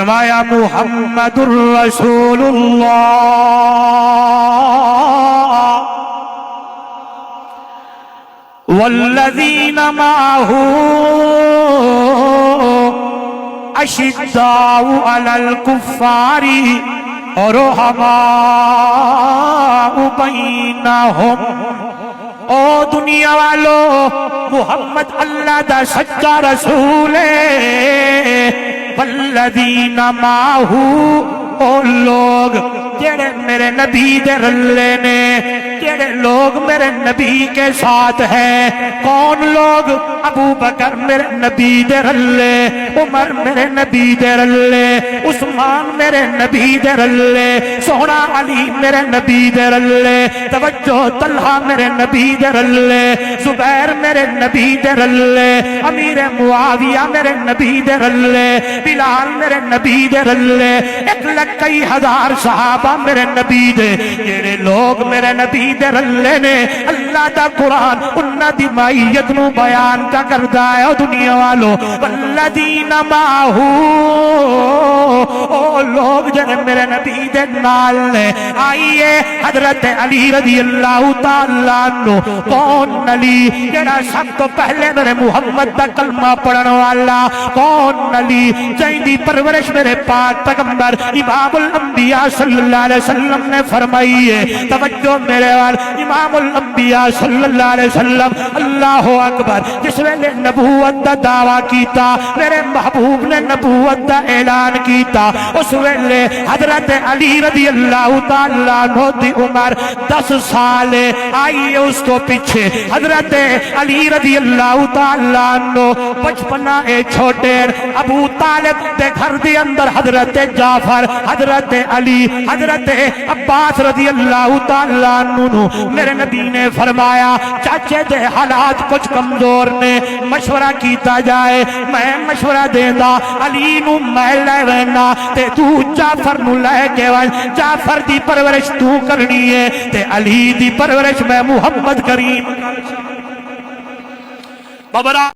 فرمایا محمد الرسول اللہ والذین معه اشداء علی الکفار رحماء بینہم۔ او دنیا والو، محمد اللہ دا سچا رسول ہے۔ والذین معه، او لوگ جڑے میرے نبی دے رلے نے، جڑے لوگ میرے نبی کے ساتھ ہیں۔ کون لوگ؟ ابو بکر میرے نبی دے رلے، عمر میرے نبی دے رلے، عثمان میرے نبی دے رلے، سونا علی میرے نبی دے رلے، توجہ طلحہ میرے نبی دے رلے، زبیر میرے نبی دے رلے، امیر معاویہ میرے نبی دے رلے، بلال میرے نبی دے رلے، 1,01,000 صحابہ میرے نبی دے۔ جڑے لوگ میرے نبی دے رلے نے، اللہ دا قرآن انہاں دی معیت نو بیان کا کردا ہے۔ او دنیا والو، والذین معه، او لوگ جڑے میرے نبی دے نال نے۔ آئیے حضرت علی رضی اللہ تعالیٰ عنہ۔ کون علی؟ جڑا سب تو پہلے میرے محمد دا کلمہ پڑھن والا۔ کون علی؟ جیندی پرورش میرے پاک پیغمبر امام الانبیاء صلی اللہ علیہ وسلم نے فرمائی ہے۔ توجہ میرے وال، امام الانبیاء صلی اللہ علیہ وسلم، اللہ اکبر، جس ویلے نبوت دا دعویٰ کیتا، میرے محبوب نے نبوت دا اعلان کیتا، اس ویلے حضرت علی رضی اللہ تعالیٰ عنہ دی عمر 10 سال ہے۔ آئیے اس کو پیچھے حضرت علی رضی اللہ تعالیٰ عنہ بچپنا اے چھوٹے، ابو طالب دے گھر دے اندر حضرت جعفر، حضرت علی، حضرت عباس رضی اللہ تعالیٰ عنہ۔ میرے نبی نے فرمایا چاچے دے حالات کچھ کمزور نے، مشورہ کیتا جائے۔ میں مشورہ دینا علی نو میں لے وینا تے تو جعفر نو لے کے وائن۔ جعفر دی پرورش تو کرنی ہے تے علی دی پرورش میں محمد کریم۔ بابرا